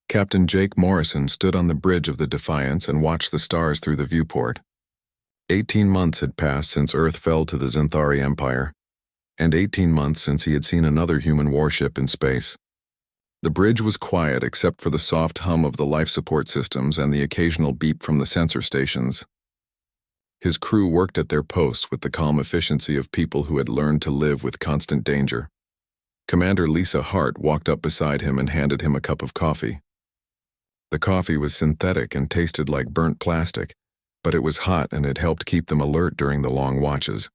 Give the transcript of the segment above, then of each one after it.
Captain Jake Morrison stood on the bridge of the Defiance and watched the stars through the viewport. 18 months had passed since Earth fell to the Xanthari Empire, and 18 months since he had seen another human warship in space. The bridge was quiet except for the soft hum of the life support systems and the occasional beep from the sensor stations. His crew worked at their posts with the calm efficiency of people who had learned to live with constant danger. Commander Lisa Hart walked up beside him and handed him a cup of coffee. The coffee was synthetic and tasted like burnt plastic, but it was hot and it helped keep them alert during the long watches.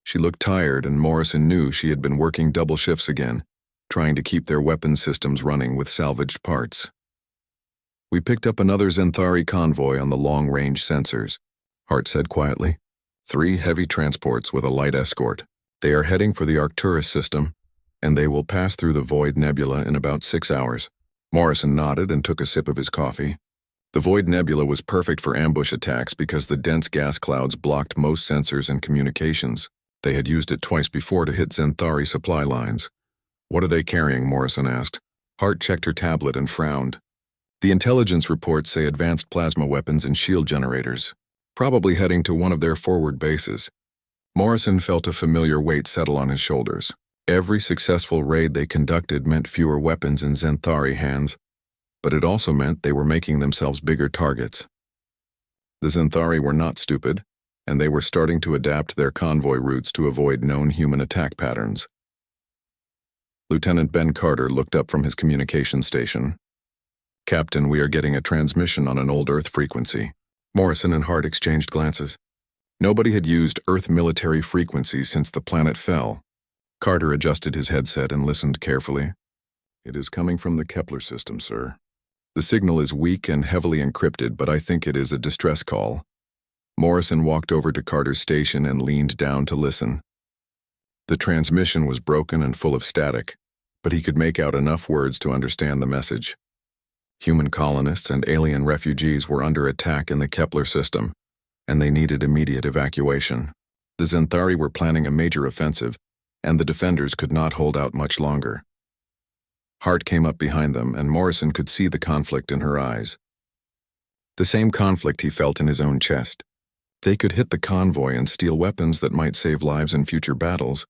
She looked tired, and Morrison knew she had been working double shifts again, trying to keep their weapon systems running with salvaged parts. "We picked up another Xanthari convoy on the long-range sensors," Hart said quietly. "3 heavy transports with a light escort. They are heading for the Arcturus system, and they will pass through the Void Nebula in about 6 hours. Morrison nodded and took a sip of his coffee. The Void Nebula was perfect for ambush attacks because the dense gas clouds blocked most sensors and communications. They had used it twice before to hit Xanthari supply lines. "What are they carrying?" Morrison asked. Hart checked her tablet and frowned. "The intelligence reports say advanced plasma weapons and shield generators, probably heading to one of their forward bases." Morrison felt a familiar weight settle on his shoulders. Every successful raid they conducted meant fewer weapons in Xanthari hands, but it also meant they were making themselves bigger targets. The Xanthari were not stupid, and they were starting to adapt their convoy routes to avoid known human attack patterns. Lieutenant Ben Carter looked up from his communication station. "Captain, we are getting a transmission on an old Earth frequency." Morrison and Hart exchanged glances. Nobody had used Earth military frequencies since the planet fell. Carter adjusted his headset and listened carefully. "It is coming from the Kepler system, sir. The signal is weak and heavily encrypted, but I think it is a distress call." Morrison walked over to Carter's station and leaned down to listen. The transmission was broken and full of static, but he could make out enough words to understand the message. Human colonists and alien refugees were under attack in the Kepler system, and they needed immediate evacuation. The Xanthari were planning a major offensive, and the defenders could not hold out much longer. Hart came up behind them, and Morrison could see the conflict in her eyes. The same conflict he felt in his own chest. They could hit the convoy and steal weapons that might save lives in future battles,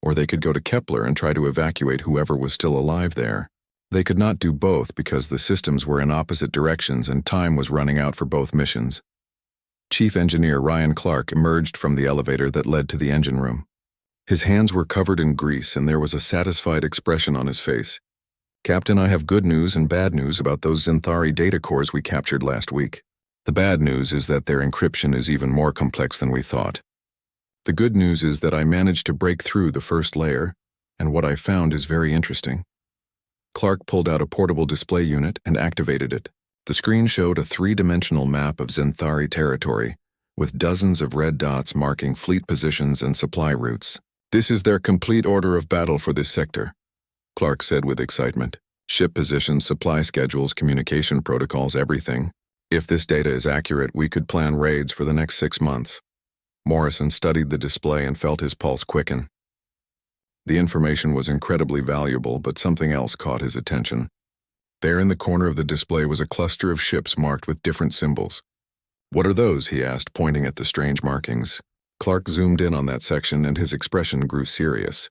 or they could go to Kepler and try to evacuate whoever was still alive there. They could not do both because the systems were in opposite directions and time was running out for both missions. Chief Engineer Ryan Clark emerged from the elevator that led to the engine room. His hands were covered in grease and there was a satisfied expression on his face. "Captain, I have good news and bad news about those Xanthari data cores we captured last week. The bad news is that their encryption is even more complex than we thought. The good news is that I managed to break through the first layer, and what I found is very interesting." Clark pulled out a portable display unit and activated it. The screen showed a 3-dimensional map of Xanthari territory, with dozens of red dots marking fleet positions and supply routes. "This is their complete order of battle for this sector," Clark said with excitement. "Ship positions, supply schedules, communication protocols, everything. If this data is accurate, we could plan raids for the next 6 months." Morrison studied the display and felt his pulse quicken. The information was incredibly valuable, but something else caught his attention. There in the corner of the display was a cluster of ships marked with different symbols. "What are those?" he asked, pointing at the strange markings. Clark zoomed in on that section and his expression grew serious.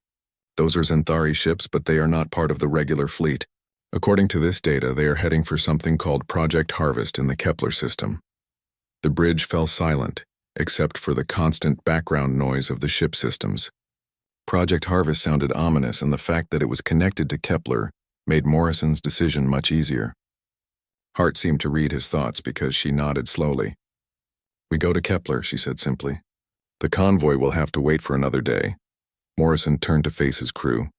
"Those are Xanthari ships, but they are not part of the regular fleet. According to this data, they are heading for something called Project Harvest in the Kepler system." The bridge fell silent, except for the constant background noise of the ship systems. Project Harvest sounded ominous, and the fact that it was connected to Kepler made Morrison's decision much easier. Hart seemed to read his thoughts because she nodded slowly. "We go to Kepler," she said simply. "The convoy will have to wait for another day." Morrison turned to face his crew.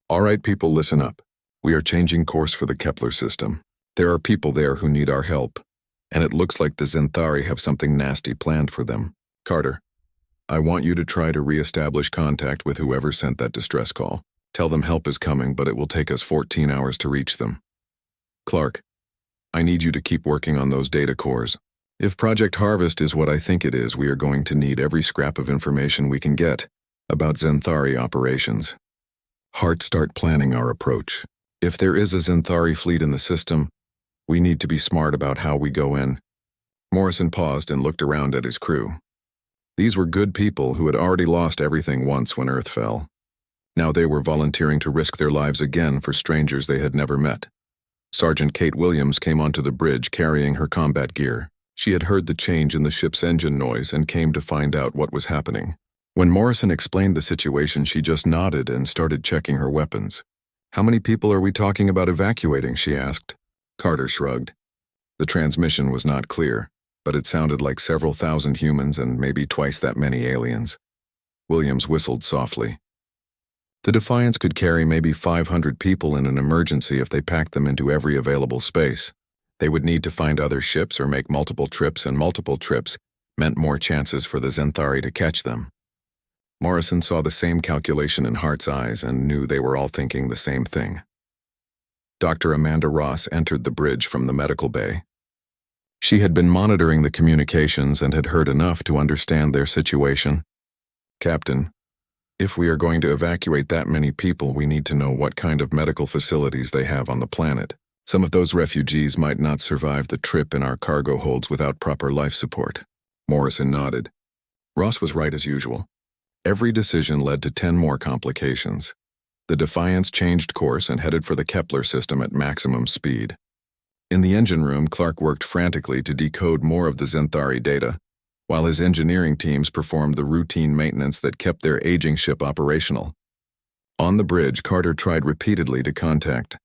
"All right, people, listen up. We are changing course for the Kepler system. There are people there who need our help, and it looks like the Xanthari have something nasty planned for them. Carter, I want you to try to re-establish contact with whoever sent that distress call. Tell them help is coming, but it will take us 14 hours to reach them. Clark, I need you to keep working on those data cores. If Project Harvest is what I think it is, we are going to need every scrap of information we can get about Xanthari operations. Hart, start planning our approach. If there is a Xanthari fleet in the system, We need to be smart about how we go in. Morrison paused and looked around at his crew. These were good people who had already lost everything once when Earth fell. Now they were volunteering to risk their lives again for strangers they had never met. Sergeant Kate Williams came onto the bridge carrying her combat gear. She had heard the change in the ship's engine noise and came to find out what was happening. When Morrison explained the situation, she just nodded and started checking her weapons. "How many people are we talking about evacuating?" she asked. Carter shrugged. The transmission was not clear, but it sounded like several thousand humans and maybe twice that many aliens. Williams whistled softly. The Defiance could carry maybe 500 people in an emergency if they packed them into every available space. They would need to find other ships or make multiple trips, and multiple trips meant more chances for the Zenthari to catch them. Morrison saw the same calculation in Hart's eyes and knew they were all thinking the same thing. Dr. Amanda Ross entered the bridge from the medical bay. She had been monitoring the communications and had heard enough to understand their situation. "Captain, if we are going to evacuate that many people, we need to know what kind of medical facilities they have on the planet. Some of those refugees might not survive the trip in our cargo holds without proper life support." Morrison nodded. Ross was right as usual. Every decision led to 10 more complications. The Defiance changed course and headed for the Kepler system at maximum speed. In the engine room, Clark worked frantically to decode more of the Zenthari data, while his engineering teams performed the routine maintenance that kept their aging ship operational. On the bridge, Carter tried repeatedly to contact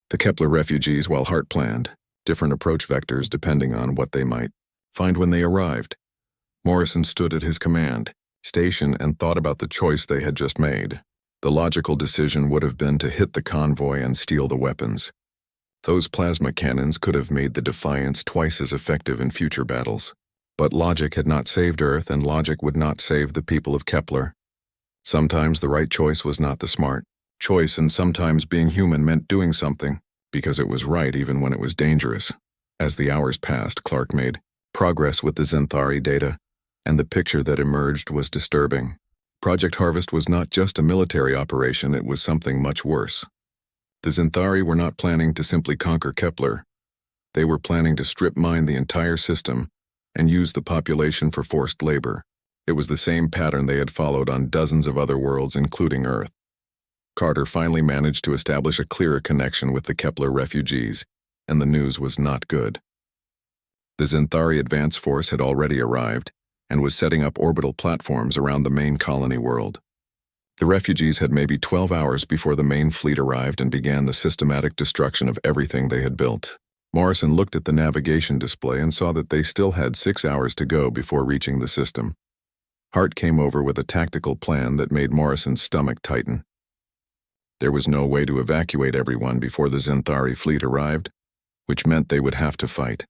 the Kepler refugees while Hart planned, different approach vectors depending on what they might find when they arrived. Morrison stood at his command station and thought about the choice they had just made. The logical decision would have been to hit the convoy and steal the weapons. Those plasma cannons could have made the Defiance twice as effective in future battles. But logic had not saved Earth, and logic would not save the people of Kepler. Sometimes the right choice was not the smart choice, and sometimes being human meant doing something because it was right even when it was dangerous. As the hours passed, Clark made progress with the Zenthari data, and the picture that emerged was disturbing. Project Harvest was not just a military operation, it was something much worse. The Zenthari were not planning to simply conquer Kepler. They were planning to strip mine the entire system and use the population for forced labor. It was the same pattern they had followed on dozens of other worlds, including Earth. Carter finally managed to establish a clearer connection with the Kepler refugees, and the news was not good. The Zenthari advance force had already arrived and was setting up orbital platforms around the main colony world. The refugees had maybe 12 hours before the main fleet arrived and began the systematic destruction of everything they had built. Morrison looked at the navigation display and saw that they still had 6 hours to go before reaching the system. Hart came over with a tactical plan that made Morrison's stomach tighten. There was no way to evacuate everyone before the Zenthari fleet arrived, which meant they would have to fight.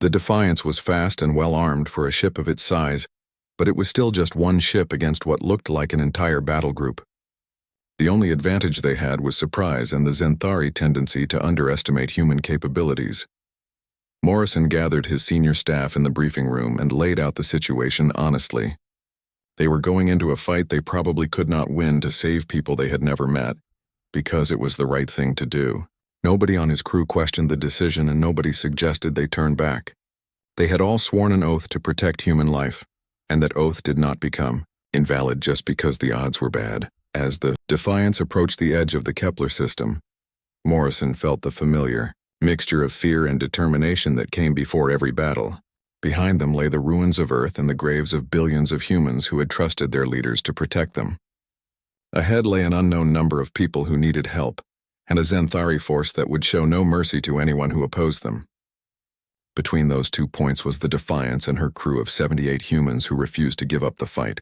The Defiance was fast and well armed for a ship of its size, but it was still just one ship against what looked like an entire battle group. The only advantage they had was surprise and the Zenthari tendency to underestimate human capabilities. Morrison gathered his senior staff in the briefing room and laid out the situation honestly. They were going into a fight they probably could not win to save people they had never met, because it was the right thing to do. Nobody on his crew questioned the decision, and nobody suggested they turn back. They had all sworn an oath to protect human life, and that oath did not become invalid just because the odds were bad. As the Defiance approached the edge of the Kepler system, Morrison felt the familiar mixture of fear and determination that came before every battle. Behind them lay the ruins of Earth and the graves of billions of humans who had trusted their leaders to protect them. Ahead lay an unknown number of people who needed help, and a Zenthari force that would show no mercy to anyone who opposed them. Between those 2 points was the Defiance and her crew of 78 humans who refused to give up the fight.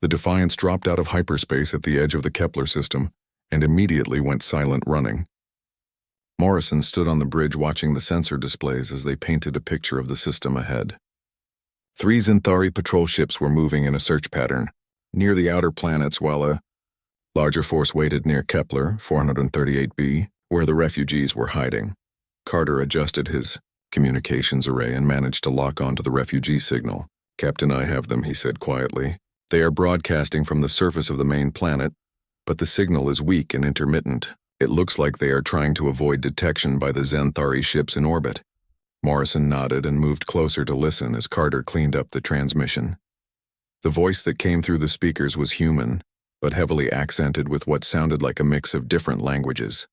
The Defiance dropped out of hyperspace at the edge of the Kepler system and immediately went silent, running. Morrison stood on the bridge watching the sensor displays as they painted a picture of the system ahead. 3 Zenthari patrol ships were moving in a search pattern near the outer planets, while a larger force waited near Kepler 438b, where the refugees were hiding. Carter adjusted his communications array and managed to lock onto the refugee signal. "Captain, I have them," he said quietly. "They are broadcasting from the surface of the main planet, but the signal is weak and intermittent. It looks like they are trying to avoid detection by the Xanthari ships in orbit. Morrison nodded and moved closer to listen as Carter cleaned up the transmission. The voice that came through the speakers was human, but heavily accented with what sounded like a mix of different languages.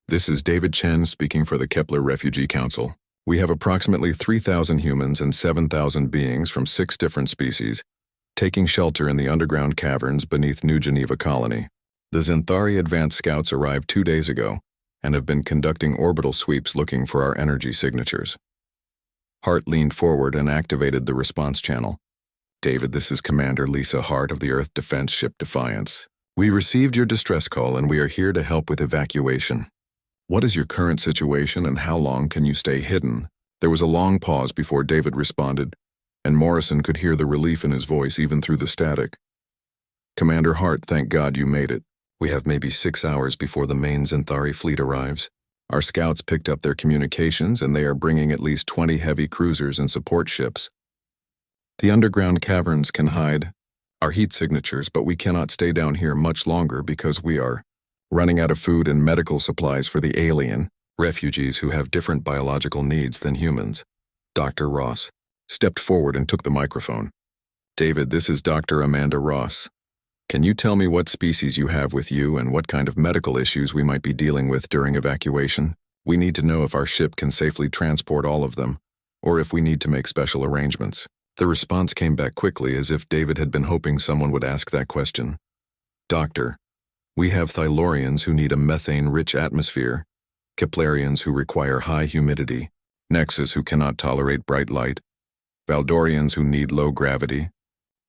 This is David Chen speaking for the Kepler Refugee Council. We have approximately 3,000 humans and 7,000 beings from 6 different species, taking shelter in the underground caverns beneath New Geneva Colony. The Xanthari advanced scouts arrived 2 days ago and have been conducting orbital sweeps looking for our energy signatures. Hart leaned forward and activated the response channel. David, this is Commander Lisa Hart of the Earth Defense Ship Defiance. We received your distress call and we are here to help with evacuation. What is your current situation and how long can you stay hidden? There was a long pause before David responded, and Morrison could hear the relief in his voice even through the static. Commander Hart, thank God you made it. We have maybe 6 hours before the main Xanthari fleet arrives. Our scouts picked up their communications and they are bringing at least 20 heavy cruisers and support ships. The underground caverns can hide our heat signatures, but we cannot stay down here much longer because we are running out of food and medical supplies for the alien refugees who have different biological needs than humans. Dr. Ross stepped forward and took the microphone. David, this is Dr. Amanda Ross. Can you tell me what species you have with you and what kind of medical issues we might be dealing with during evacuation? We need to know if our ship can safely transport all of them, or if we need to make special arrangements. The response came back quickly as if David had been hoping someone would ask that question. Doctor, we have Thylorians who need a methane-rich atmosphere, Keplerians who require high humidity, Nexus who cannot tolerate bright light, Valdorians who need low gravity,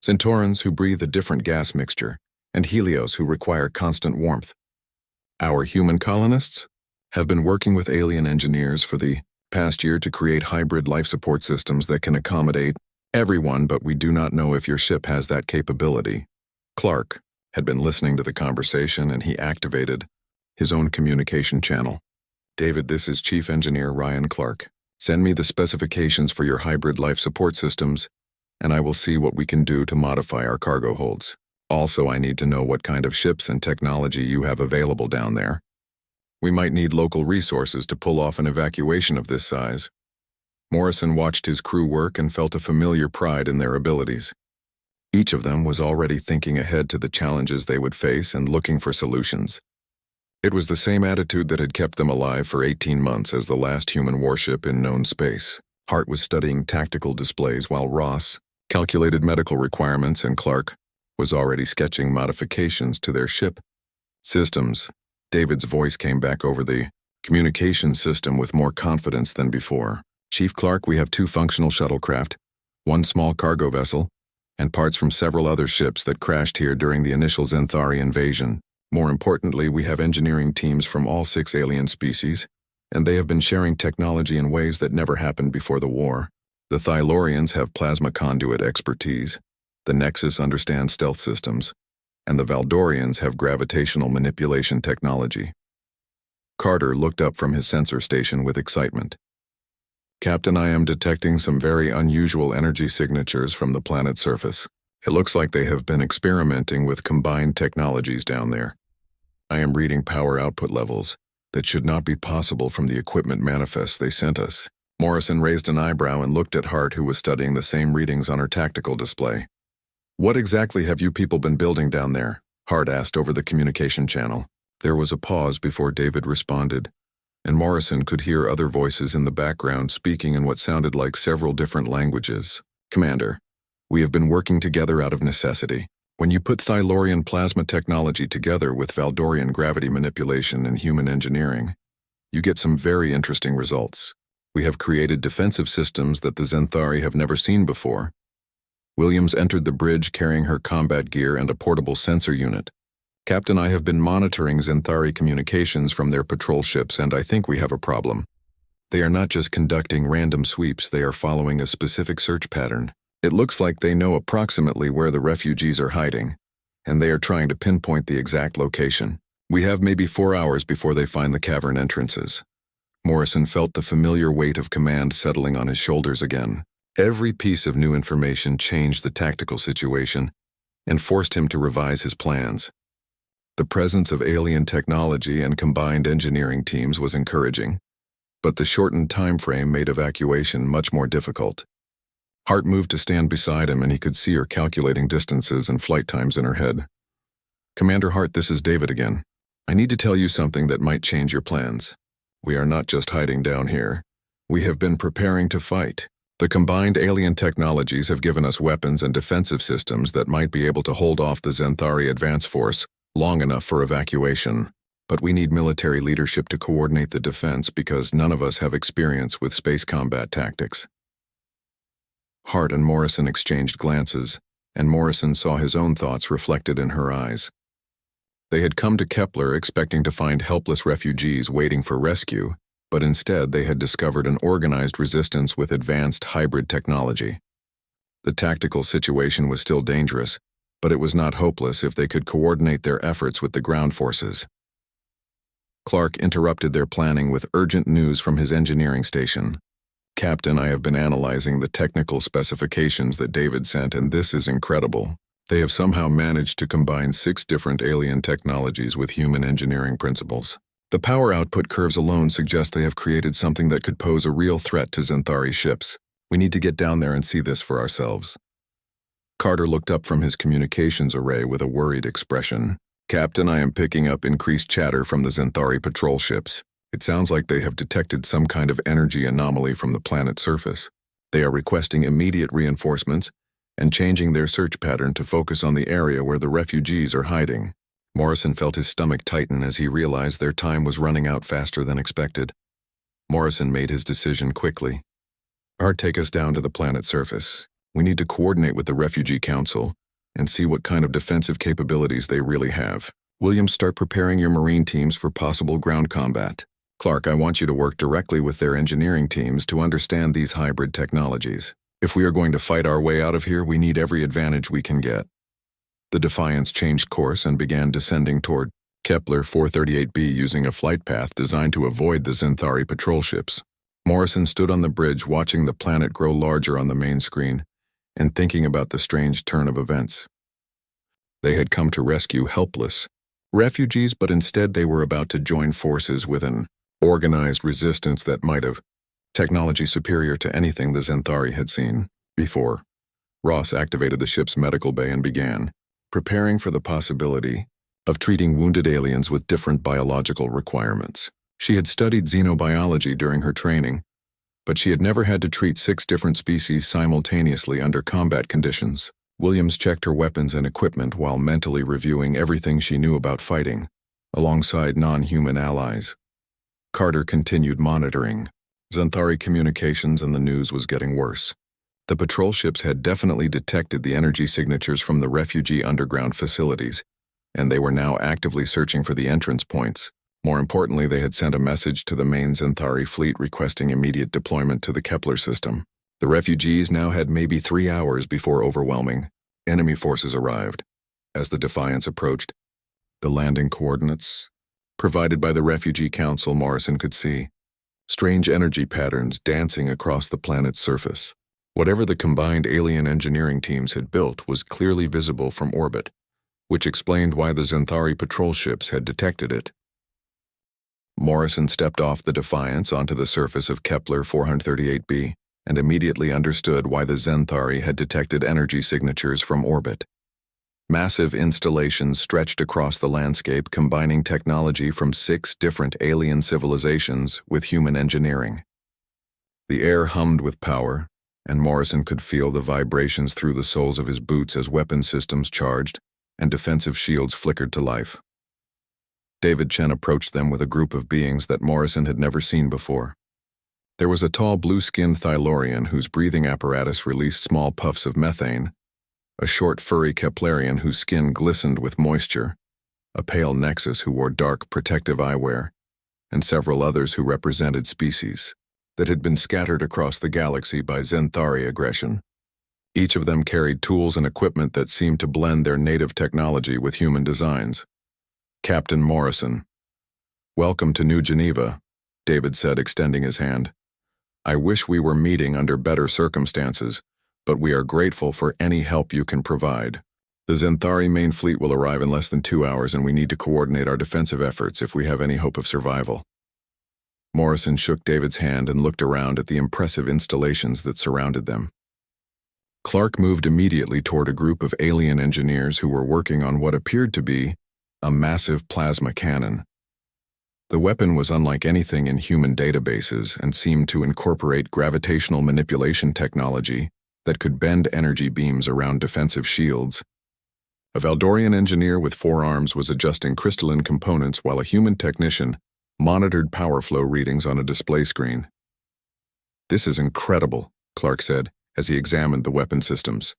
Centaurans who breathe a different gas mixture, and Helios who require constant warmth. Our human colonists have been working with alien engineers for the past year to create hybrid life support systems that can accommodate everyone, but we do not know if your ship has that capability. Clark had been listening to the conversation and he activated his own communication channel. David, this is Chief Engineer Ryan Clark. Send me the specifications for your hybrid life support systems, and I will see what we can do to modify our cargo holds. Also, I need to know what kind of ships and technology you have available down there. We might need local resources to pull off an evacuation of this size. Morrison watched his crew work and felt a familiar pride in their abilities. Each of them was already thinking ahead to the challenges they would face and looking for solutions. It was the same attitude that had kept them alive for 18 months as the last human warship in known space. Hart was studying tactical displays while Ross calculated medical requirements and Clark was already sketching modifications to their ship systems. David's voice came back over the communication system with more confidence than before. Chief Clark, we have 2 functional shuttlecraft, 1 small cargo vessel, and parts from several other ships that crashed here during the initial Xanthari invasion. More importantly, we have engineering teams from all 6 alien species, and they have been sharing technology in ways that never happened before the war. The Thylorians have plasma conduit expertise, the Nexus understands stealth systems, and the Valdorians have gravitational manipulation technology. Carter looked up from his sensor station with excitement. Captain, I am detecting some very unusual energy signatures from the planet's surface. It looks like they have been experimenting with combined technologies down there. I am reading power output levels that should not be possible from the equipment manifests they sent us. Morrison raised an eyebrow and looked at Hart, who was studying the same readings on her tactical display. What exactly have you people been building down there? Hart asked over the communication channel. There was a pause before David responded, and Morrison could hear other voices in the background speaking in what sounded like several different languages. Commander, we have been working together out of necessity. When you put Thylorian plasma technology together with Valdorian gravity manipulation and human engineering, you get some very interesting results. We have created defensive systems that the Xanthari have never seen before. Williams entered the bridge carrying her combat gear and a portable sensor unit. Captain, I have been monitoring Xanthari communications from their patrol ships, and I think we have a problem. They are not just conducting random sweeps, they are following a specific search pattern. It looks like they know approximately where the refugees are hiding, and they are trying to pinpoint the exact location. We have maybe 4 hours before they find the cavern entrances. Morrison felt the familiar weight of command settling on his shoulders again. Every piece of new information changed the tactical situation and forced him to revise his plans. The presence of alien technology and combined engineering teams was encouraging, but the shortened time frame made evacuation much more difficult. Hart moved to stand beside him, and he could see her calculating distances and flight times in her head. "Commander Hart, this is David again. I need to tell you something that might change your plans. We are not just hiding down here. We have been preparing to fight. The combined alien technologies have given us weapons and defensive systems that might be able to hold off the Xanthari advance force long enough for evacuation. But we need military leadership to coordinate the defense because none of us have experience with space combat tactics." Hart and Morrison exchanged glances, and Morrison saw his own thoughts reflected in her eyes. They had come to Kepler expecting to find helpless refugees waiting for rescue, but instead they had discovered an organized resistance with advanced hybrid technology. The tactical situation was still dangerous, but it was not hopeless if they could coordinate their efforts with the ground forces. Clark interrupted their planning with urgent news from his engineering station. "Captain, I have been analyzing the technical specifications that David sent, and this is incredible. They have somehow managed to combine 6 different alien technologies with human engineering principles. The power output curves alone suggest they have created something that could pose a real threat to Xanthari ships. We need to get down there and see this for ourselves." Carter looked up from his communications array with a worried expression. "Captain, I am picking up increased chatter from the Xanthari patrol ships. It sounds like they have detected some kind of energy anomaly from the planet's surface. They are requesting immediate reinforcements and changing their search pattern to focus on the area where the refugees are hiding." Morrison felt his stomach tighten as he realized their time was running out faster than expected. Morrison made his decision quickly. "Hart, take us down to the planet's surface. We need to coordinate with the Refugee Council and see what kind of defensive capabilities they really have. Williams, start preparing your Marine teams for possible ground combat. Clark, I want you to work directly with their engineering teams to understand these hybrid technologies. If we are going to fight our way out of here, we need every advantage we can get." The Defiance changed course and began descending toward Kepler 438b using a flight path designed to avoid the Xanthari patrol ships. Morrison stood on the bridge watching the planet grow larger on the main screen and thinking about the strange turn of events. They had come to rescue helpless refugees, but instead they were about to join forces with an organized resistance that might have technology superior to anything the Xanthari had seen before. Ross activated the ship's medical bay and began preparing for the possibility of treating wounded aliens with different biological requirements. She had studied xenobiology during her training, but she had never had to treat 6 different species simultaneously under combat conditions. Williams checked her weapons and equipment while mentally reviewing everything she knew about fighting, alongside non-human allies. Carter continued monitoring Xanthari communications, and the news was getting worse. The patrol ships had definitely detected the energy signatures from the refugee underground facilities, and they were now actively searching for the entrance points. More importantly, they had sent a message to the main Xanthari fleet requesting immediate deployment to the Kepler system. The refugees now had maybe 3 hours before overwhelming enemy forces arrived. As the Defiance approached, the landing coordinates provided by the Refugee Council, Morrison could see strange energy patterns dancing across the planet's surface. Whatever the combined alien engineering teams had built was clearly visible from orbit, which explained why the Xanthari patrol ships had detected it. Morrison stepped off the Defiance onto the surface of Kepler 438b and immediately understood why the Xanthari had detected energy signatures from orbit. Massive installations stretched across the landscape, combining technology from 6 different alien civilizations with human engineering. The air hummed with power, and Morrison could feel the vibrations through the soles of his boots as weapon systems charged and defensive shields flickered to life. David Chen approached them with a group of beings that Morrison had never seen before. There was a tall blue-skinned Thylorian whose breathing apparatus released small puffs of methane, a short furry Keplerian whose skin glistened with moisture, a pale Nexus who wore dark protective eyewear, and several others who represented species that had been scattered across the galaxy by Xanthari aggression. Each of them carried tools and equipment that seemed to blend their native technology with human designs. "Captain Morrison." "Welcome to New Geneva," David said, extending his hand. "I wish we were meeting under better circumstances, but we are grateful for any help you can provide." The Xanthari main fleet will arrive in less than 2 hours, and we need to coordinate our defensive efforts if we have any hope of survival. Morrison shook David's hand and looked around at the impressive installations that surrounded them. Clark moved immediately toward a group of alien engineers who were working on what appeared to be a massive plasma cannon. The weapon was unlike anything in human databases and seemed to incorporate gravitational manipulation technology that could bend energy beams around defensive shields. A Valdorian engineer with 4 arms was adjusting crystalline components while a human technician monitored power flow readings on a display screen. "This is incredible," Clark said as he examined the weapon systems.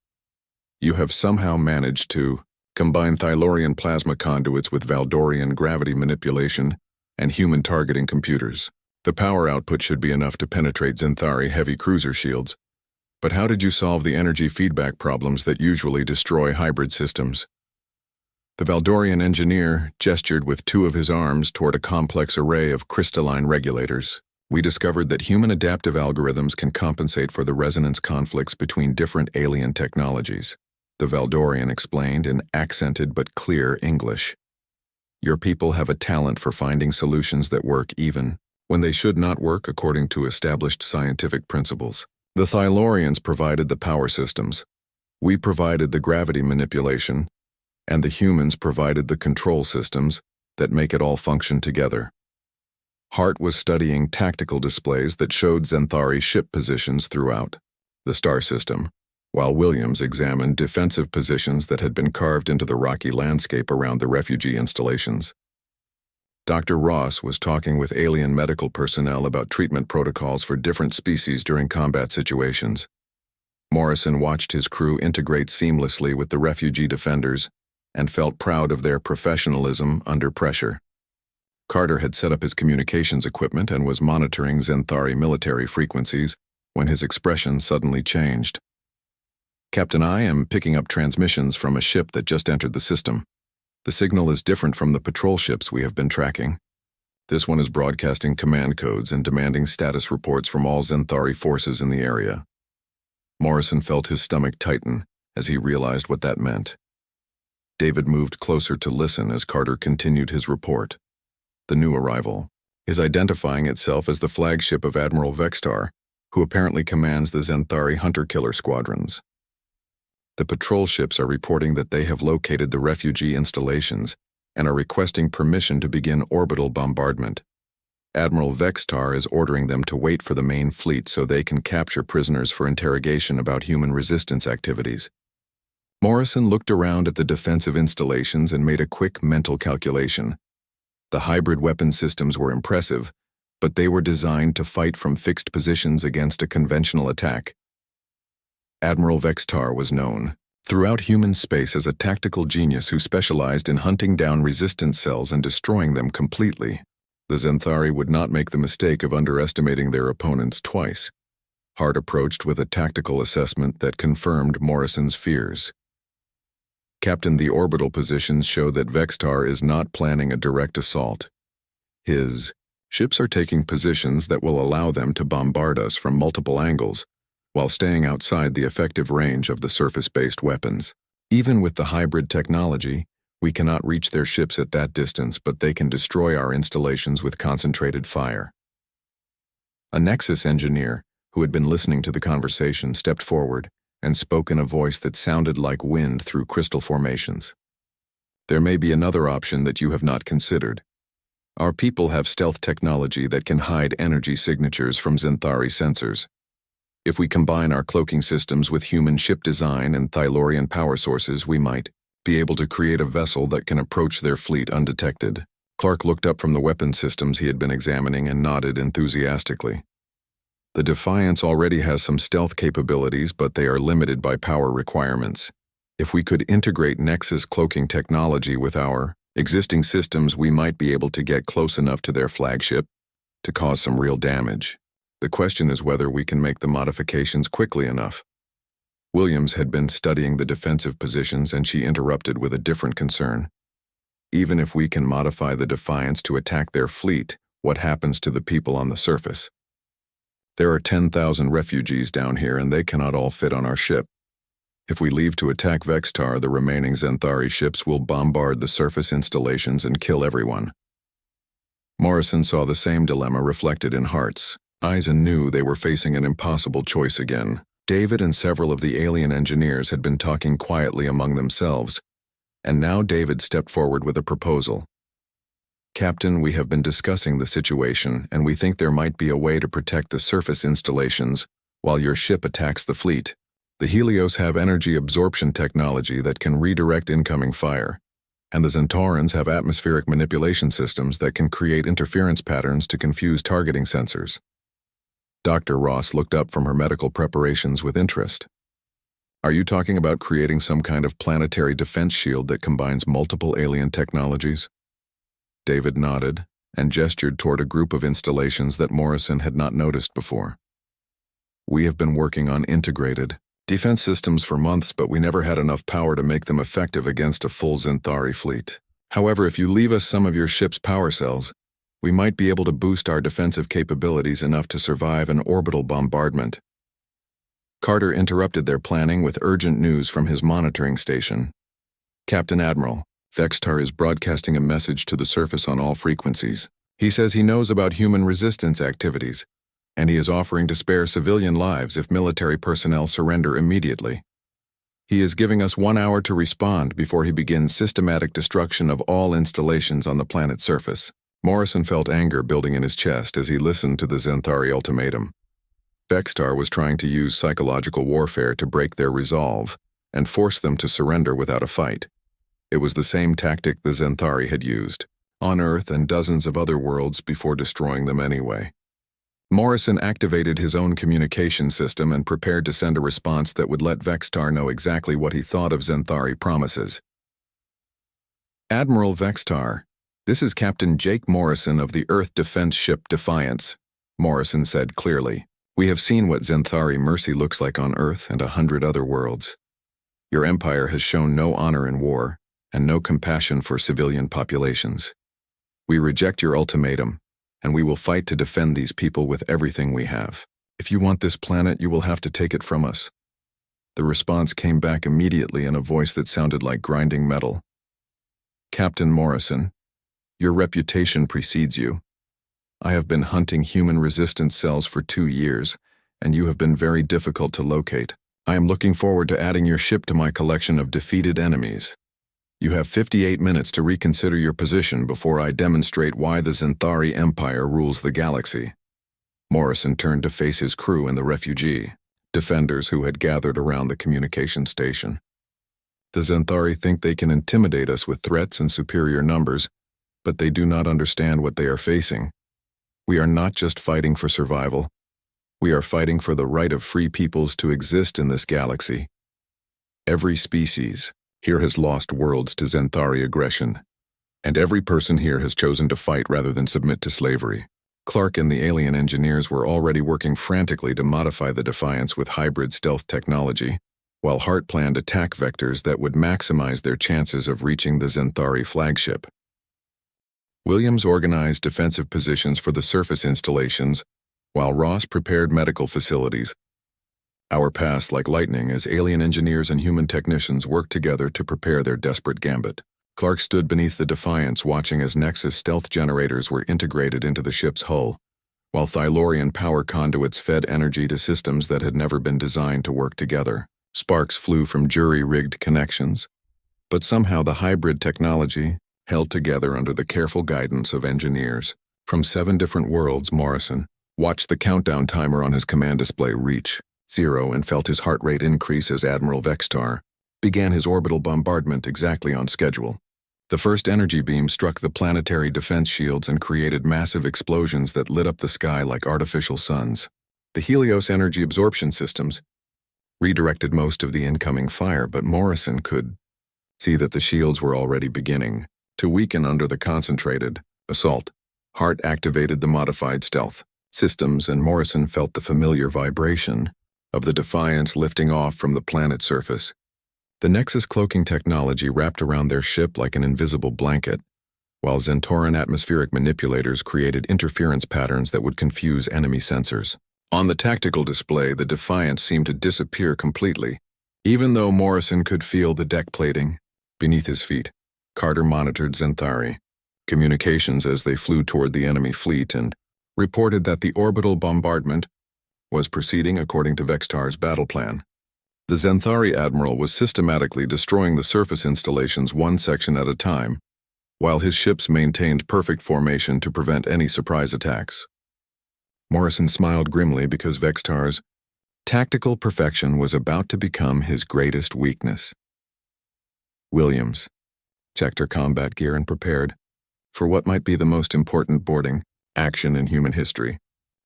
"You have somehow managed to combine Thylorian plasma conduits with Valdorian gravity manipulation and human targeting computers. The power output should be enough to penetrate Xanthari heavy cruiser shields. But how did you solve the energy feedback problems that usually destroy hybrid systems?" The Valdorian engineer gestured with 2 of his arms toward a complex array of crystalline regulators. "We discovered that human adaptive algorithms can compensate for the resonance conflicts between different alien technologies," the Valdorian explained in accented but clear English. "Your people have a talent for finding solutions that work even when they should not work according to established scientific principles. The Thylorians provided the power systems, we provided the gravity manipulation, and the humans provided the control systems that make it all function together." Hart was studying tactical displays that showed Xanthari ship positions throughout the star system, while Williams examined defensive positions that had been carved into the rocky landscape around the refugee installations. Dr. Ross was talking with alien medical personnel about treatment protocols for different species during combat situations. Morrison watched his crew integrate seamlessly with the refugee defenders and felt proud of their professionalism under pressure. Carter had set up his communications equipment and was monitoring Xanthari military frequencies when his expression suddenly changed. "Captain, I am picking up transmissions from a ship that just entered the system. The signal is different from the patrol ships we have been tracking. This one is broadcasting command codes and demanding status reports from all Xanthari forces in the area." Morrison felt his stomach tighten as he realized what that meant. David moved closer to listen as Carter continued his report. The new arrival is identifying itself as the flagship of Admiral Vextar, who apparently commands the Xanthari hunter-killer squadrons. The patrol ships are reporting that they have located the refugee installations and are requesting permission to begin orbital bombardment. Admiral Vextar is ordering them to wait for the main fleet so they can capture prisoners for interrogation about human resistance activities. Morrison looked around at the defensive installations and made a quick mental calculation. The hybrid weapon systems were impressive, but they were designed to fight from fixed positions against a conventional attack. Admiral Vextar was known throughout human space as a tactical genius who specialized in hunting down resistance cells and destroying them completely. The Xanthari would not make the mistake of underestimating their opponents twice. Hart approached with a tactical assessment that confirmed Morrison's fears. "Captain, the orbital positions show that Vextar is not planning a direct assault. His ships are taking positions that will allow them to bombard us from multiple angles, while staying outside the effective range of the surface-based weapons. Even with the hybrid technology, we cannot reach their ships at that distance, but they can destroy our installations with concentrated fire." A Nexus engineer, who had been listening to the conversation, stepped forward and spoke in a voice that sounded like wind through crystal formations. "There may be another option that you have not considered. Our people have stealth technology that can hide energy signatures from Xanthari sensors. If we combine our cloaking systems with human ship design and Thylorian power sources, we might be able to create a vessel that can approach their fleet undetected." Clark looked up from the weapon systems he had been examining and nodded enthusiastically. "The Defiance already has some stealth capabilities, but they are limited by power requirements. If we could integrate Nexus cloaking technology with our existing systems, we might be able to get close enough to their flagship to cause some real damage. The question is whether we can make the modifications quickly enough." Williams had been studying the defensive positions, and she interrupted with a different concern. "Even if we can modify the Defiance to attack their fleet, what happens to the people on the surface? There are 10,000 refugees down here, and they cannot all fit on our ship. If we leave to attack Vextar, the remaining Zenthari ships will bombard the surface installations and kill everyone. Morrison saw the same dilemma reflected in Hart's eyes and knew they were facing an impossible choice again. David and several of the alien engineers had been talking quietly among themselves, and now David stepped forward with a proposal. "Captain, we have been discussing the situation, and we think there might be a way to protect the surface installations while your ship attacks the fleet. The Helios have energy absorption technology that can redirect incoming fire, and the Zentaurans have atmospheric manipulation systems that can create interference patterns to confuse targeting sensors." Dr. Ross looked up from her medical preparations with interest. "Are you talking about creating some kind of planetary defense shield that combines multiple alien technologies?" David nodded and gestured toward a group of installations that Morrison had not noticed before. "We have been working on integrated defense systems for months, but we never had enough power to make them effective against a full Zenthari fleet. However, if you leave us some of your ship's power cells, we might be able to boost our defensive capabilities enough to survive an orbital bombardment." Carter interrupted their planning with urgent news from his monitoring station. "Captain Admiral, Vextar is broadcasting a message to the surface on all frequencies. He says he knows about human resistance activities, and he is offering to spare civilian lives if military personnel surrender immediately. He is giving us 1 hour to respond before he begins systematic destruction of all installations on the planet's surface." Morrison felt anger building in his chest as he listened to the Zenthari ultimatum. Vextar was trying to use psychological warfare to break their resolve and force them to surrender without a fight. It was the same tactic the Zenthari had used on Earth and dozens of other worlds before destroying them anyway. Morrison activated his own communication system and prepared to send a response that would let Vextar know exactly what he thought of Zenthari promises. "Admiral Vextar, this is Captain Jake Morrison of the Earth defense ship Defiance," Morrison said clearly. "We have seen what Zenthari mercy looks like on Earth and 100 other worlds. Your empire has shown no honor in war and no compassion for civilian populations. We reject your ultimatum, and we will fight to defend these people with everything we have. If you want this planet, you will have to take it from us." The response came back immediately in a voice that sounded like grinding metal. "Captain Morrison, your reputation precedes you. I have been hunting human resistance cells for 2 years, and you have been very difficult to locate. I am looking forward to adding your ship to my collection of defeated enemies. You have 58 minutes to reconsider your position before I demonstrate why the Zenthari Empire rules the galaxy." Morrison turned to face his crew and the refugee defenders who had gathered around the communication station. "The Zenthari think they can intimidate us with threats and superior numbers, but they do not understand what they are facing. We are not just fighting for survival. We are fighting for the right of free peoples to exist in this galaxy. Every species here has lost worlds to Zenthari aggression, and every person here has chosen to fight rather than submit to slavery." Clark and the alien engineers were already working frantically to modify the Defiance with hybrid stealth technology, while Hart planned attack vectors that would maximize their chances of reaching the Zenthari flagship. Williams organized defensive positions for the surface installations, while Ross prepared medical facilities. Hours passed like lightning as alien engineers and human technicians worked together to prepare their desperate gambit. Clark stood beneath the Defiance watching as Nexus stealth generators were integrated into the ship's hull, while Thylorian power conduits fed energy to systems that had never been designed to work together. Sparks flew from jury-rigged connections, but somehow the hybrid technology held together under the careful guidance of engineers. From 7 different worlds, Morrison watched the countdown timer on his command display reach 0 and felt his heart rate increase as Admiral Vextar began his orbital bombardment exactly on schedule. The first energy beam struck the planetary defense shields and created massive explosions that lit up the sky like artificial suns. The Helios energy absorption systems redirected most of the incoming fire, but Morrison could see that the shields were already beginning to weaken under the concentrated assault. Hart activated the modified stealth systems, and Morrison felt the familiar vibration of the Defiance lifting off from the planet's surface. The Nexus cloaking technology wrapped around their ship like an invisible blanket, while Zentauran atmospheric manipulators created interference patterns that would confuse enemy sensors. On the tactical display, the Defiance seemed to disappear completely, Even though Morrison could feel the deck plating beneath his feet, Carter monitored Xanthari communications as they flew toward the enemy fleet and reported that the orbital bombardment was proceeding according to Vextar's battle plan. The Xanthari admiral was systematically destroying the surface installations one section at a time, while his ships maintained perfect formation to prevent any surprise attacks. Morrison smiled grimly because Vextar's tactical perfection was about to become his greatest weakness. Williams checked her combat gear and prepared for what might be the most important boarding action in human history.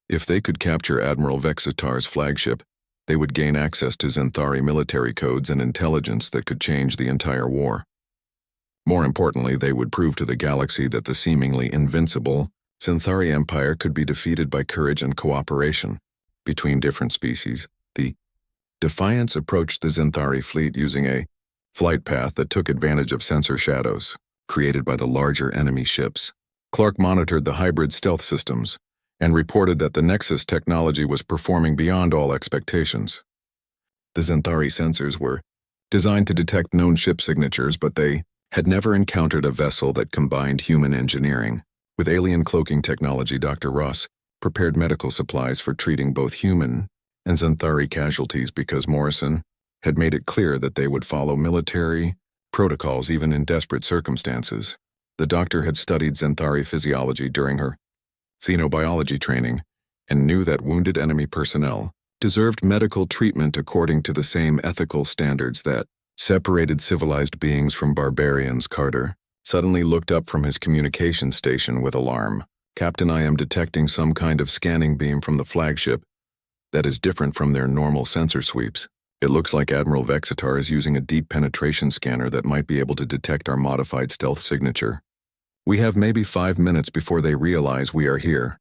If they could capture Admiral Vextar's flagship, they would gain access to Xanthari military codes and intelligence that could change the entire war. More importantly, they would prove to the galaxy that the seemingly invincible Xanthari Empire could be defeated by courage and cooperation between different species. The Defiance approached the Xanthari fleet using a flight path that took advantage of sensor shadows created by the larger enemy ships. Clark monitored the hybrid stealth systems and reported that the Nexus technology was performing beyond all expectations. The Xanthari sensors were designed to detect known ship signatures, but they had never encountered a vessel that combined human engineering with alien cloaking technology. Dr. Ross prepared medical supplies for treating both human and Xanthari casualties because Morrison had made it clear that they would follow military protocols even in desperate circumstances. The doctor had studied Xanthari physiology during her xenobiology training and knew that wounded enemy personnel deserved medical treatment according to the same ethical standards that separated civilized beings from barbarians. Carter suddenly looked up from his communication station with alarm. "Captain, I am detecting some kind of scanning beam from the flagship that is different from their normal sensor sweeps. It looks like Admiral Vextar is using a deep penetration scanner that might be able to detect our modified stealth signature. We have maybe 5 minutes before they realize we are here."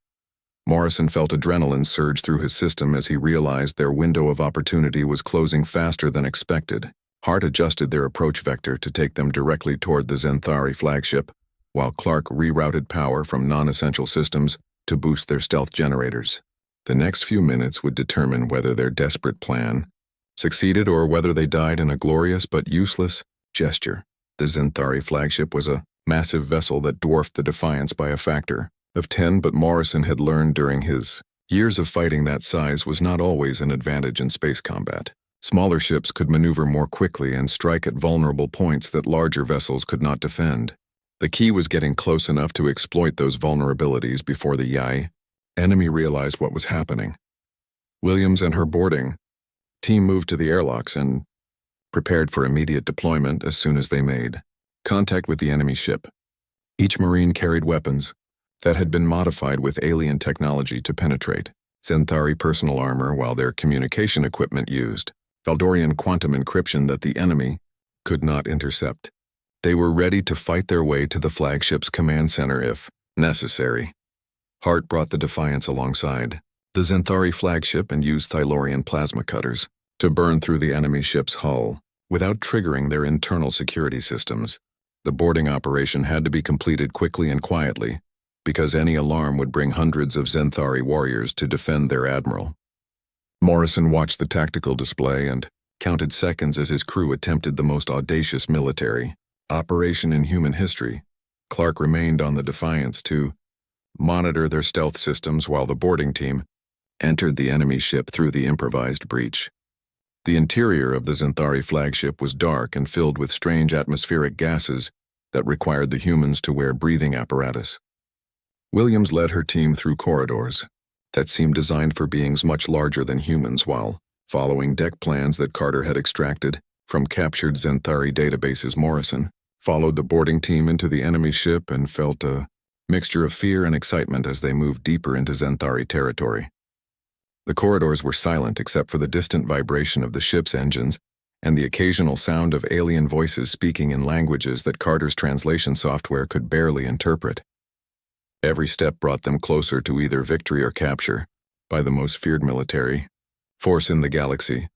Morrison felt adrenaline surge through his system as he realized their window of opportunity was closing faster than expected. Hart adjusted their approach vector to take them directly toward the Xanthari flagship, while Clark rerouted power from non-essential systems to boost their stealth generators. The next few minutes would determine whether their desperate plan succeeded or whether they died in a glorious but useless gesture. The Xanthari flagship was a massive vessel that dwarfed the Defiance by a factor of 10, but Morrison had learned during his years of fighting that size was not always an advantage in space combat. Smaller ships could maneuver more quickly and strike at vulnerable points that larger vessels could not defend. The key was getting close enough to exploit those vulnerabilities before the enemy realized what was happening. Williams and her boarding team moved to the airlocks and prepared for immediate deployment as soon as they made contact with the enemy ship. Each Marine carried weapons that had been modified with alien technology to penetrate Xanthari personal armor, while their communication equipment used Valdorian quantum encryption that the enemy could not intercept. They were ready to fight their way to the flagship's command center if necessary. Hart brought the Defiance alongside the Xanthari flagship and used Thylorian plasma cutters to burn through the enemy ship's hull without triggering their internal security systems. The boarding operation had to be completed quickly and quietly, because any alarm would bring hundreds of Xanthari warriors to defend their admiral. Morrison watched the tactical display and counted seconds as his crew attempted the most audacious military operation in human history. Clark remained on the Defiance to monitor their stealth systems while the boarding team entered the enemy ship through the improvised breach. The interior of the Xanthari flagship was dark and filled with strange atmospheric gases that required the humans to wear breathing apparatus. Williams led her team through corridors that seemed designed for beings much larger than humans while following deck plans that Carter had extracted from captured Xanthari databases. Morrison followed the boarding team into the enemy ship and felt a mixture of fear and excitement as they moved deeper into Xanthari territory. The corridors were silent except for the distant vibration of the ship's engines and the occasional sound of alien voices speaking in languages that Carter's translation software could barely interpret. Every step brought them closer to either victory or capture by the most feared military force in the galaxy.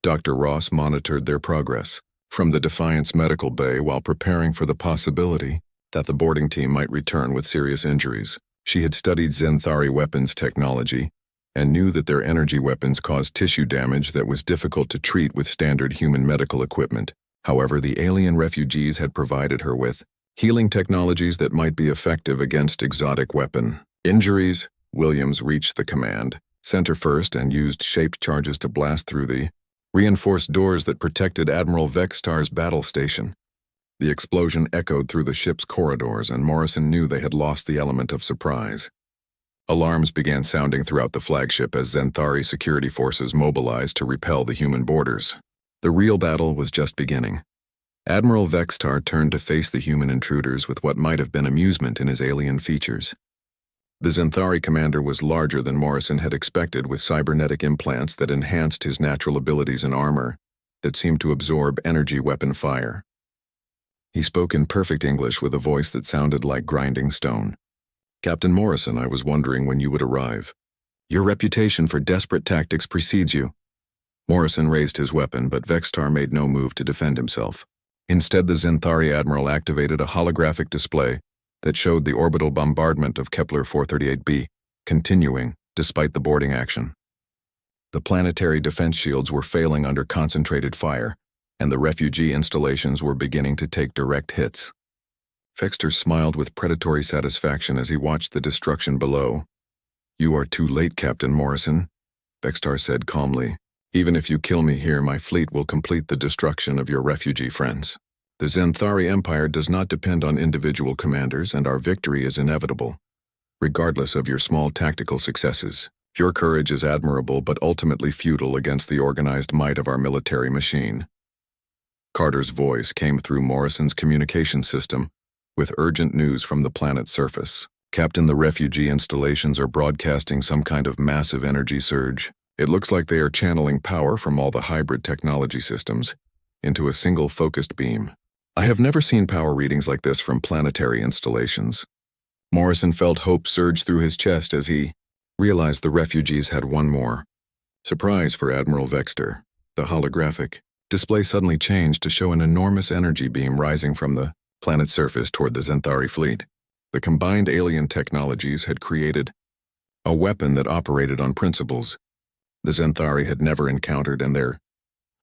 Dr. Ross monitored their progress from the Defiance medical bay while preparing for the possibility that the boarding team might return with serious injuries. She had studied Xanthari weapons technology and knew that their energy weapons caused tissue damage that was difficult to treat with standard human medical equipment. However, the alien refugees had provided her with healing technologies that might be effective against exotic weapon injuries. Williams reached the command center first and used shaped charges to blast through the reinforced doors that protected Admiral Vextar's battle station. The explosion echoed through the ship's corridors, and Morrison knew they had lost the element of surprise. Alarms began sounding throughout the flagship as Zenthari security forces mobilized to repel the human boarders. The real battle was just beginning. Admiral Vextar turned to face the human intruders with what might have been amusement in his alien features. The Zenthari commander was larger than Morrison had expected, with cybernetic implants that enhanced his natural abilities and armor that seemed to absorb energy weapon fire. He spoke in perfect English with a voice that sounded like grinding stone. "Captain Morrison, I was wondering when you would arrive. Your reputation for desperate tactics precedes you." Morrison raised his weapon, but Vextar made no move to defend himself. Instead, the Zenthari admiral activated a holographic display that showed the orbital bombardment of Kepler 438b continuing despite the boarding action. The planetary defense shields were failing under concentrated fire, and the refugee installations were beginning to take direct hits. Vextar smiled with predatory satisfaction as he watched the destruction below. "You are too late, Captain Morrison," Vextar said calmly. "Even if you kill me here, my fleet will complete the destruction of your refugee friends. The Zenthari Empire does not depend on individual commanders, and our victory is inevitable, regardless of your small tactical successes. Your courage is admirable but ultimately futile against the organized might of our military machine." Carter's voice came through Morrison's communication system with urgent news from the planet's surface. "Captain, the refugee installations are broadcasting some kind of massive energy surge. It looks like they are channeling power from all the hybrid technology systems into a single focused beam. I have never seen power readings like this from planetary installations." Morrison felt hope surge through his chest as he realized the refugees had one more surprise for Admiral Vextar. The holographic display suddenly changed to show an enormous energy beam rising from the planet's surface toward the Zenthari fleet. The combined alien technologies had created a weapon that operated on principles the Zenthari had never encountered, and their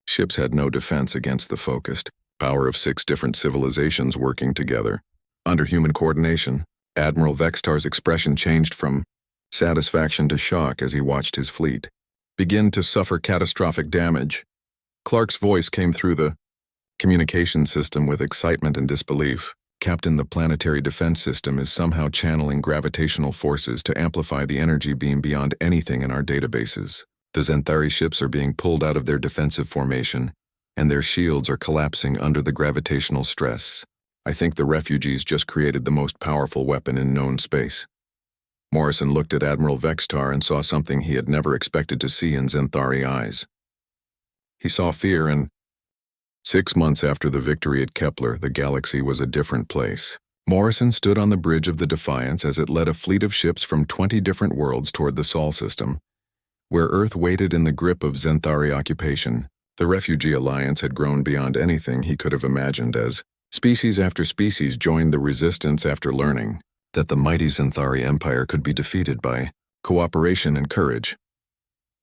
ships had no defense against the focused power of 6 different civilizations working together. Under human coordination, Admiral Vextar's expression changed from satisfaction to shock as he watched his fleet begin to suffer catastrophic damage. Clark's voice came through the communication system with excitement and disbelief. "Captain, the planetary defense system is somehow channeling gravitational forces to amplify the energy beam beyond anything in our databases. The Zenthari ships are being pulled out of their defensive formation, and their shields are collapsing under the gravitational stress. I think the refugees just created the most powerful weapon in known space." Morrison looked at Admiral Vextar and saw something he had never expected to see in Zenthari eyes. He saw fear, and 6 months after the victory at Kepler, the galaxy was a different place. Morrison stood on the bridge of the Defiance as it led a fleet of ships from 20 different worlds toward the Sol system, where Earth waited in the grip of Zenthari occupation. The Refugee Alliance had grown beyond anything he could have imagined as species after species joined the resistance after learning that the mighty Zenthari Empire could be defeated by cooperation and courage.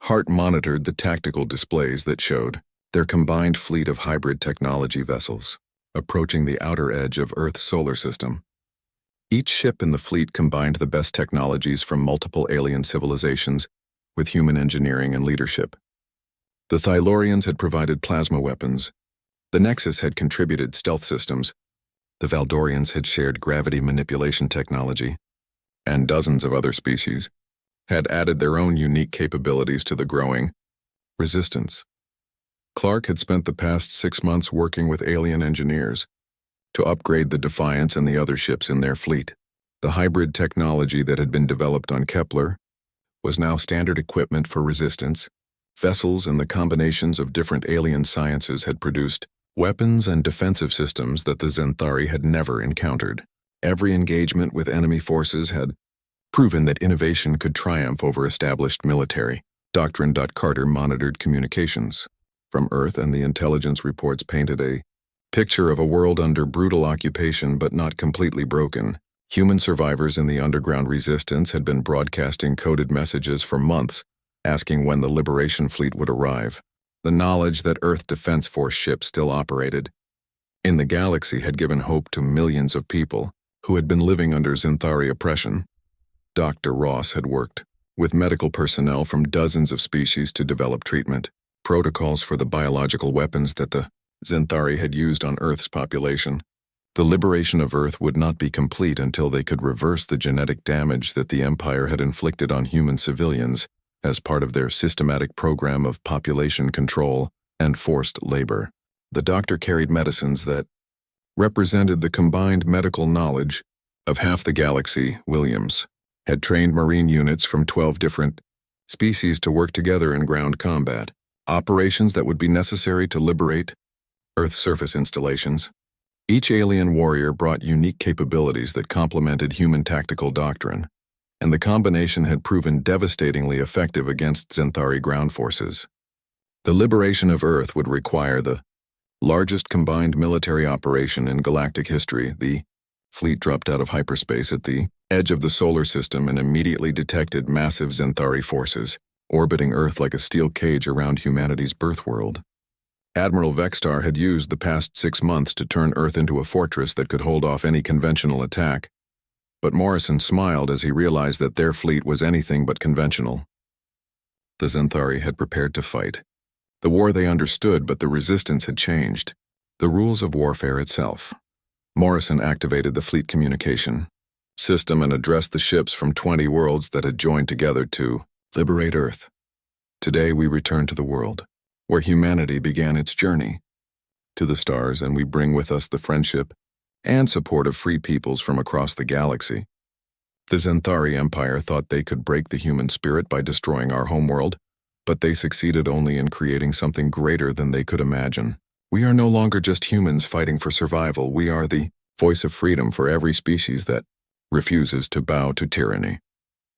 Hart monitored the tactical displays that showed their combined fleet of hybrid technology vessels approaching the outer edge of Earth's solar system. Each ship in the fleet combined the best technologies from multiple alien civilizations with human engineering and leadership. The Thylorians had provided plasma weapons. The Nexus had contributed stealth systems. The Valdorians had shared gravity manipulation technology. And dozens of other species had added their own unique capabilities to the growing resistance. Clark had spent the past 6 months working with alien engineers to upgrade the Defiance and the other ships in their fleet. The hybrid technology that had been developed on Kepler was now standard equipment for resistance. Vessels and the combinations of different alien sciences had produced weapons and defensive systems that the Zenthari had never encountered. Every engagement with enemy forces had proven that innovation could triumph over established military doctrine. Carter monitored communications from Earth, and the intelligence reports painted a picture of a world under brutal occupation but not completely broken. Human survivors in the underground resistance had been broadcasting coded messages for months asking when the Liberation Fleet would arrive. The knowledge that Earth Defense Force ships still operated in the galaxy had given hope to millions of people who had been living under Xanthari oppression. Dr. Ross had worked with medical personnel from dozens of species to develop treatment protocols for the biological weapons that the Xanthari had used on Earth's population. The liberation of Earth would not be complete until they could reverse the genetic damage that the Empire had inflicted on human civilians as part of their systematic program of population control and forced labor. The doctor carried medicines that represented the combined medical knowledge of half the galaxy. Williams had trained Marine units from 12 different species to work together in ground combat operations that would be necessary to liberate Earth's surface installations. Each alien warrior brought unique capabilities that complemented human tactical doctrine, and the combination had proven devastatingly effective against Xanthari ground forces. The liberation of Earth would require the largest combined military operation in galactic history. The fleet dropped out of hyperspace at the edge of the solar system and immediately detected massive Xanthari forces orbiting Earth like a steel cage around humanity's birth world. Admiral Vextar had used the past 6 months to turn Earth into a fortress that could hold off any conventional attack, but Morrison smiled as he realized that their fleet was anything but conventional. The Xanthari had prepared to fight. The war they understood, but the resistance had changed. The rules of warfare itself. Morrison activated the fleet communication system and addressed the ships from 20 worlds that had joined together to liberate Earth. Today we return to the world where humanity began its journey to the stars, and we bring with us the friendship and support of free peoples from across the galaxy. The Xanthari Empire thought they could break the human spirit by destroying our homeworld, but they succeeded only in creating something greater than they could imagine. We are no longer just humans fighting for survival. We are the voice of freedom for every species that refuses to bow to tyranny.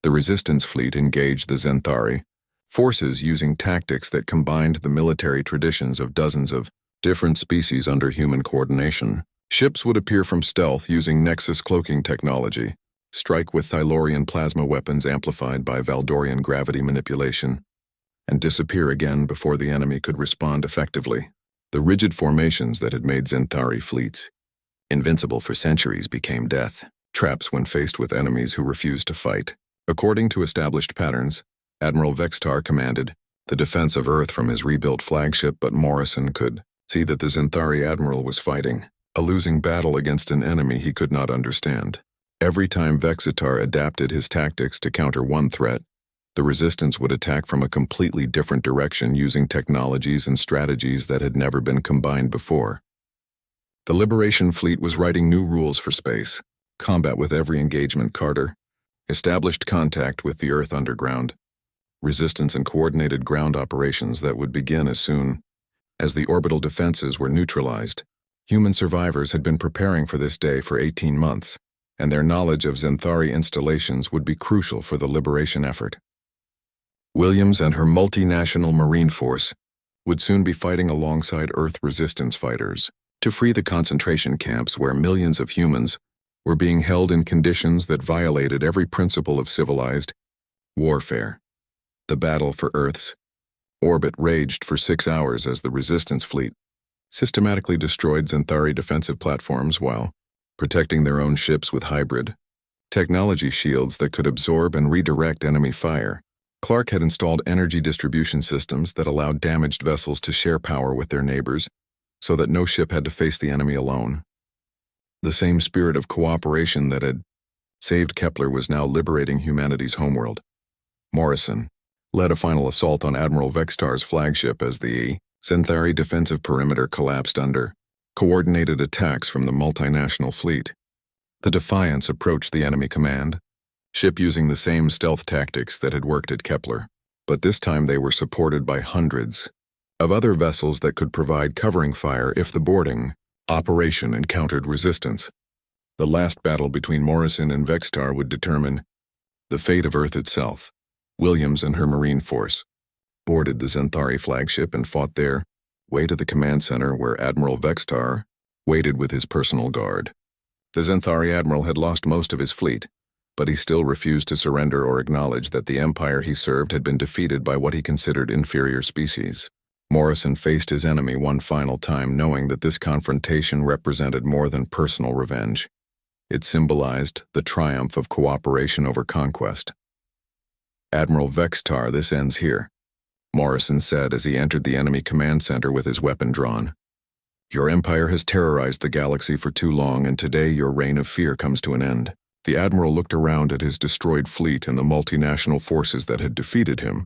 The Resistance Fleet engaged the Xanthari forces using tactics that combined the military traditions of dozens of different species under human coordination. Ships would appear from stealth using Nexus cloaking technology, strike with Thylorian plasma weapons amplified by Valdorian gravity manipulation, and disappear again before the enemy could respond effectively. The rigid formations that had made Xanthari fleets invincible for centuries became death traps when faced with enemies who refused to fight. According to established patterns, Admiral Vextar commanded the defense of Earth from his rebuilt flagship, but Morrison could see that the Xanthari admiral was fighting a losing battle against an enemy he could not understand. Every time Vexitar adapted his tactics to counter one threat, the resistance would attack from a completely different direction using technologies and strategies that had never been combined before. The Liberation Fleet was writing new rules for space combat with every engagement. Carter established contact with the Earth underground, resistance and coordinated ground operations that would begin as soon as the orbital defenses were neutralized. Human survivors had been preparing for this day for 18 months, and their knowledge of Xanthari installations would be crucial for the liberation effort. Williams and her multinational Marine force would soon be fighting alongside Earth resistance fighters to free the concentration camps where millions of humans were being held in conditions that violated every principle of civilized warfare. The battle for Earth's orbit raged for 6 hours as the resistance fleet systematically destroyed Xanthari defensive platforms while protecting their own ships with hybrid technology shields that could absorb and redirect enemy fire. Clark had installed energy distribution systems that allowed damaged vessels to share power with their neighbors so that no ship had to face the enemy alone. The same spirit of cooperation that had saved Kepler was now liberating humanity's homeworld. Morrison led a final assault on Admiral Vextar's flagship as the Xanthari defensive perimeter collapsed under coordinated attacks from the multinational fleet. The Defiance approached the enemy command ship using the same stealth tactics that had worked at Kepler, but this time they were supported by hundreds of other vessels that could provide covering fire if the boarding operation encountered resistance. The last battle between Morrison and Vextar would determine the fate of Earth itself. Williams and her Marine force boarded the Xanthari flagship and fought their way to the command center where Admiral Vextar waited with his personal guard. The Xanthari admiral had lost most of his fleet, but he still refused to surrender or acknowledge that the empire he served had been defeated by what he considered inferior species. Morrison faced his enemy one final time, knowing that this confrontation represented more than personal revenge. It symbolized the triumph of cooperation over conquest. "Admiral Vextar, this ends here," Morrison said as he entered the enemy command center with his weapon drawn. "Your empire has terrorized the galaxy for too long, and today your reign of fear comes to an end." The admiral looked around at his destroyed fleet and the multinational forces that had defeated him,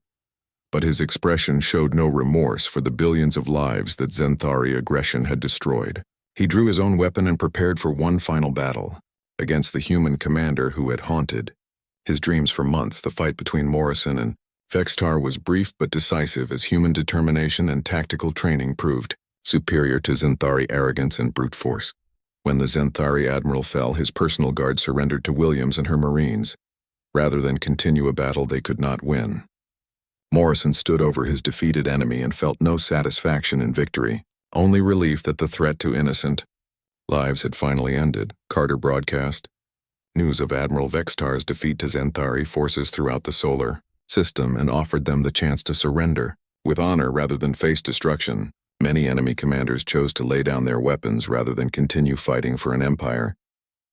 but his expression showed no remorse for the billions of lives that Zenthari aggression had destroyed. He drew his own weapon and prepared for one final battle, against the human commander who had haunted his dreams for months. The fight between Morrison and Vextar was brief but decisive, as human determination and tactical training proved superior to Zenthari arrogance and brute force. When the Zenthari admiral fell, his personal guard surrendered to Williams and her Marines, rather than continue a battle they could not win. Morrison stood over his defeated enemy and felt no satisfaction in victory, only relief that the threat to innocent lives had finally ended. Carter broadcast news of Admiral Vextar's defeat to Zenthari forces throughout the solar system and offered them the chance to surrender with honor rather than face destruction. Many enemy commanders chose to lay down their weapons rather than continue fighting for an empire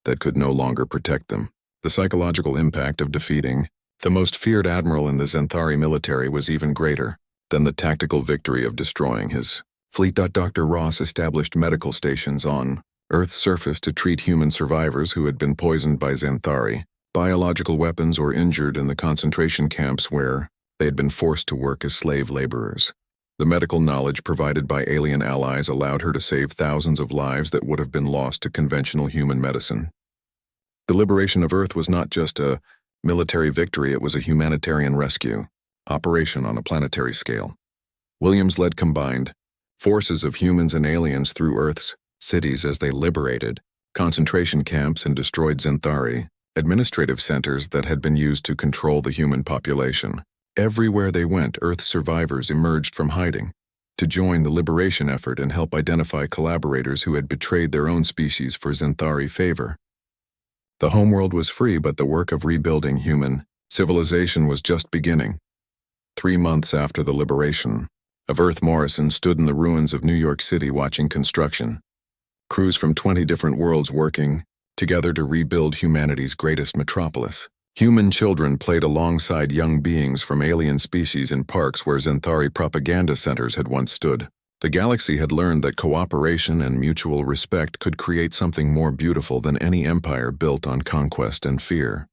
that could no longer protect them. The psychological impact of defeating the most feared admiral in the Zenthari military was even greater than the tactical victory of destroying his fleet. Dr. Ross established medical stations on Earth's surface to treat human survivors who had been poisoned by Zenthari biological weapons or injured in the concentration camps where they had been forced to work as slave laborers. The medical knowledge provided by alien allies allowed her to save thousands of lives that would have been lost to conventional human medicine. The liberation of Earth was not just a military victory, it was a humanitarian rescue operation on a planetary scale. Williams led combined forces of humans and aliens through Earth's cities as they liberated concentration camps and destroyed Zenthari administrative centers that had been used to control the human population. Everywhere they went, Earth's survivors emerged from hiding to join the liberation effort and help identify collaborators who had betrayed their own species for Zenthari favor. The homeworld was free, but the work of rebuilding human civilization was just beginning. 3 months after the liberation of Earth, Morrison stood in the ruins of New York City watching construction crews from 20 different worlds working together to rebuild humanity's greatest metropolis. Human children played alongside young beings from alien species in parks where Zenthari propaganda centers had once stood. The galaxy had learned that cooperation and mutual respect could create something more beautiful than any empire built on conquest and fear.